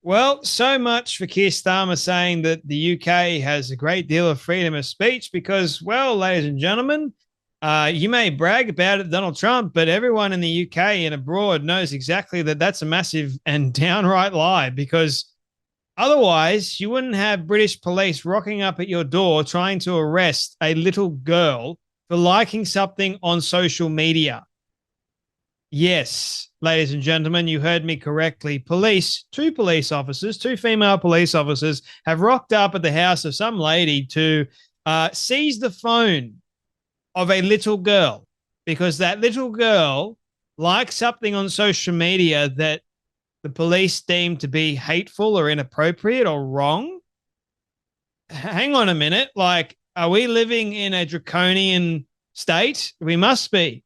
Well, so much for Keir Starmer saying that the UK has a great deal of freedom of speech because, well, ladies and gentlemen, you may brag about it, Donald Trump, but everyone in the UK and abroad knows exactly that that's a massive and downright lie because otherwise you wouldn't have British police rocking up at your door trying to arrest a little girl for liking something on social media. Yes, ladies and gentlemen, you heard me correctly. Two police officers, two female police officers have rocked up at the house of some lady to seize the phone of a little girl because that little girl likes something on social media that the police deem to be hateful or inappropriate or wrong. Hang on a minute. Like, are we living in a draconian state? We must be.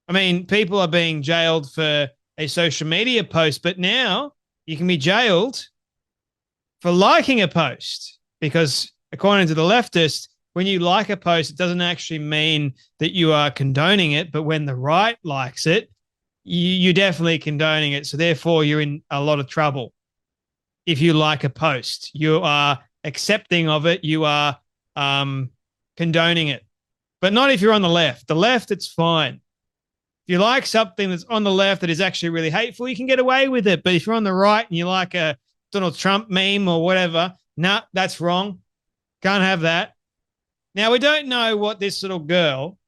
I mean, people are being jailed for a social media post, but now you can be jailed for liking a post because, according to the leftists, when you like a post, it doesn't actually mean that you are condoning it, but when the right likes it, you're definitely condoning it. So therefore, you're in a lot of trouble. If you like a post, you are accepting of it, you are condoning it, but not if you're on the left. The left, it's fine. If you like something that's on the left that is actually really hateful, you can get away with it. But if you're on the right and you like a Donald Trump meme or whatever, nah, that's wrong. Can't have that. Now, we don't know what this little girl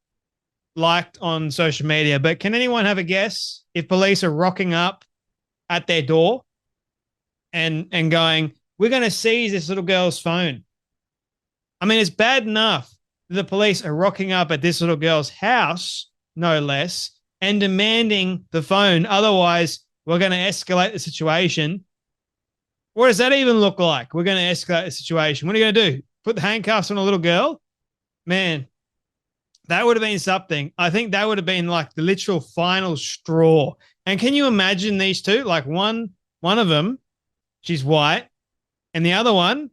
liked on social media, but can anyone have a guess if police are rocking up at their door and going, we're going to seize this little girl's phone? I mean, it's bad enough that the police are rocking up at this little girl's house, no less, and demanding the phone. Otherwise, we're going to escalate the situation. What does that even look like? We're going to escalate the situation. What are you going to do? Put the handcuffs on a little girl? Man, that would have been something. I think that would have been like the literal final straw. And can you imagine these two? Like one of them, she's white, and the other one.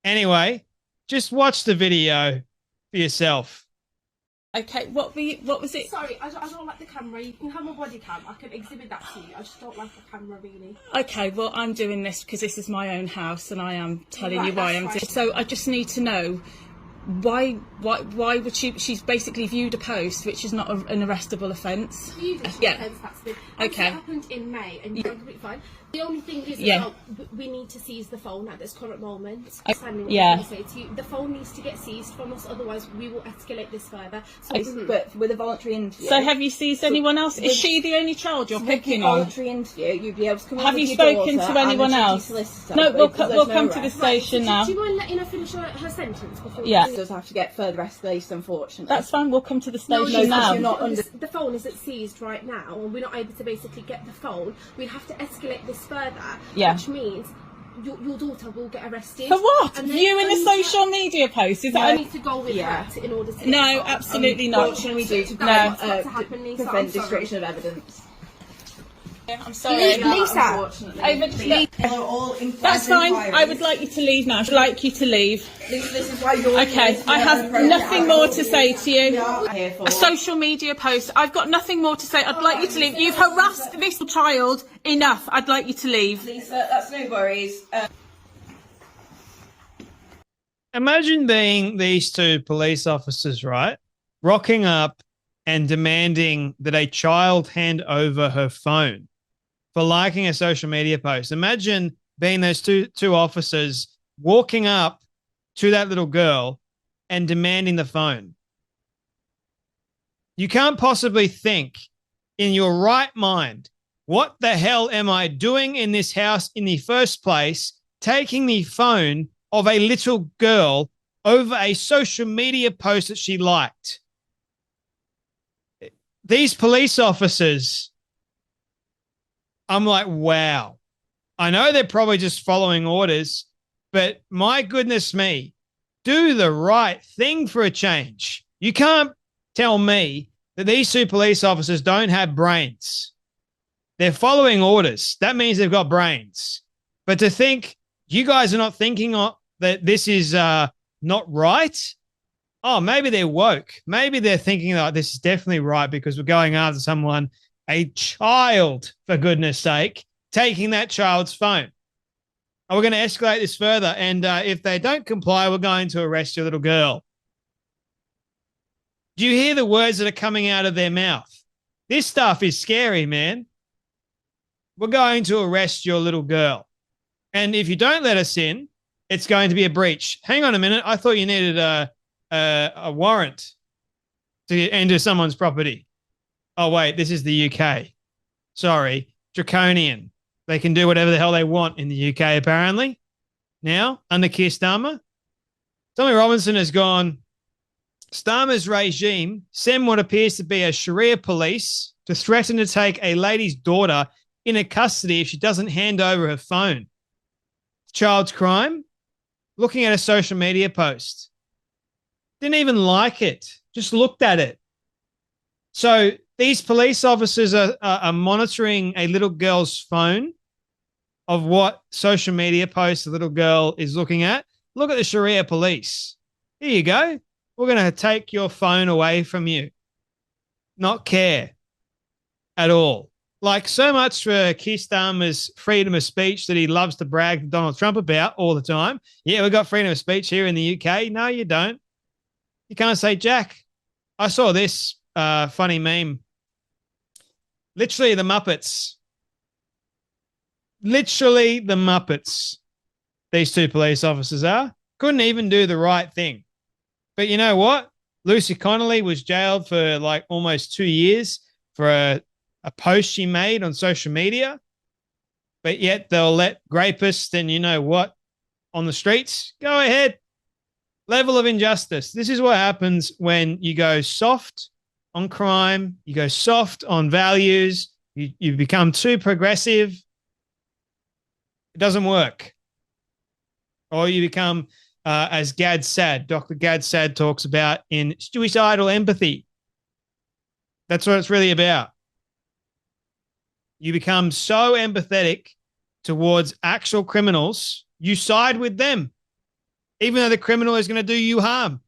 Anyway, just watch the video for yourself. Okay, what was it? Sorry, I don't like the camera. You can have my body cam. I can exhibit that to you. I just don't like the camera, really. Okay, well, I'm doing this because this is my own house and I am telling you why I'm doing it. So I just need to know why would she's basically viewed a post which is not an arrestable offence? Viewed an offence, that's been. Okay. It happened in May and you're completely fine. The only thing is we need to seize the phone at this current moment. The phone needs to get seized from us, otherwise we will escalate this further. But with a voluntary interview. So have you seized anyone else? Is she the only child you're picking on? Voluntary interview, you'd be able to come. Have you spoken to anyone else? No, we'll come to the station now. Do you mind letting her finish her sentence before? Yeah. It does have to get further escalation, unfortunately. That's fine. We'll come to the station now. The phone isn't seized right now, and we're not able to basically get the phone. We'd have to escalate this further, which means your daughter will get arrested. For what? Viewing a social media post? Is that? I need to go with her in order to. No, absolutely not. What should we do to prevent destruction of evidence? I'm sorry. Lisa. That's fine. I would like you to leave now. I'd like you to leave. This is why you're okay, I have nothing more to say to you. A social media post. I've got nothing more to say. I'd like you to leave. You've harassed this child enough. I'd like you to leave. Lisa, that's no worries. Imagine being these two police officers, right? Rocking up and demanding that a child hand over her phone for liking a social media post. Imagine being those two officers walking up to that little girl and demanding the phone. You can't possibly think in your right mind, what the hell am I doing in this house in the first place, taking the phone of a little girl over a social media post that she liked? These police officers, I'm like, wow. I know they're probably just following orders, but my goodness me, do the right thing for a change. You can't tell me that these two police officers don't have brains. They're following orders. That means they've got brains. But to think you guys are not thinking that this is not right, oh, maybe they're woke. Maybe they're thinking that this is definitely right because we're going after someone, a child, for goodness sake, taking that child's phone. We're going to escalate this further. And if they don't comply, we're going to arrest your little girl. Do you hear the words that are coming out of their mouth? This stuff is scary, man. We're going to arrest your little girl. And if you don't let us in, it's going to be a breach. Hang on a minute. I thought you needed a warrant to enter someone's property. Oh, wait, this is the UK. Sorry, draconian. They can do whatever the hell they want in the UK, apparently. Now, under Keir Starmer, Tommy Robinson has gone, Starmer's regime sent what appears to be a Sharia police to threaten to take a lady's daughter into custody if she doesn't hand over her phone. Child's crime? Looking at a social media post. Didn't even like it. Just looked at it. So these police officers are monitoring a little girl's phone of what social media posts the little girl is looking at. Look at the Sharia police. Here you go. We're going to take your phone away from you. Not care at all. Like, so much for Keir Starmer's freedom of speech that he loves to brag to Donald Trump about all the time. Yeah, we've got freedom of speech here in the UK. No, you don't. You can't say jack. I saw this funny meme. Literally the Muppets. Literally the Muppets. These two police officers are. Couldn't even do the right thing. But you know what? Lucy Connolly was jailed for like almost 2 years for a post she made on social media. But yet they'll let rapists and you know what on the streets. Go ahead. Level of injustice. This is what happens when you go soft on crime, you go soft on values, you become too progressive. It doesn't work. Or you become, as Gad Sad, Dr. Gad Sad talks about in Suicidal Empathy. That's what it's really about. You become so empathetic towards actual criminals, you side with them. Even though the criminal is going to do you harm.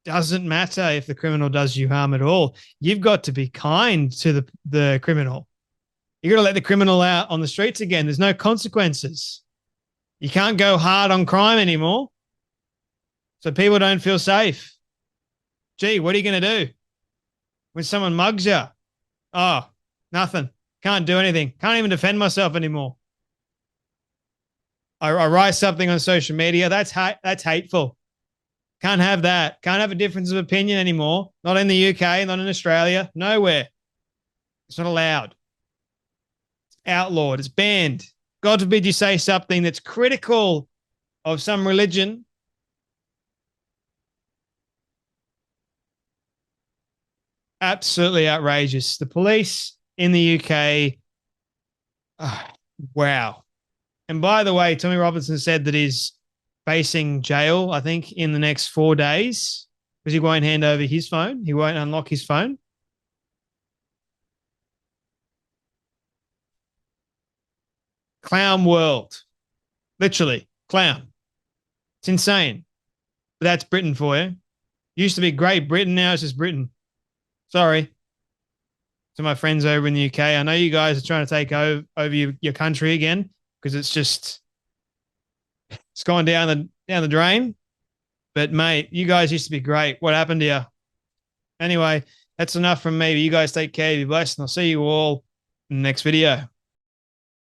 Doesn't matter if the criminal does you harm at all. You've got to be kind to the criminal. You've got to let the criminal out on the streets again. There's no consequences. You can't go hard on crime anymore. So people don't feel safe. Gee, what are you going to do when someone mugs you? Oh, nothing. Can't do anything. Can't even defend myself anymore. I write something on social media. That's hateful. Can't have that. Can't have a difference of opinion anymore. Not in the UK, not in Australia, nowhere. It's not allowed. It's outlawed. It's banned. God forbid you say something that's critical of some religion. Absolutely outrageous. The police in the UK, wow. And by the way, Tommy Robinson said that he's facing jail, I think, in the next 4 days because he won't hand over his phone. He won't unlock his phone. Clown world. Literally, clown. It's insane. But that's Britain for you. Used to be Great Britain, now it's just Britain. Sorry to my friends over in the UK. I know you guys are trying to take over your country again because it's gone down the drain. But mate, you guys used to be great. What happened to you? Anyway, that's enough from me. You guys take care. Be blessed, and I'll see you all in the next video.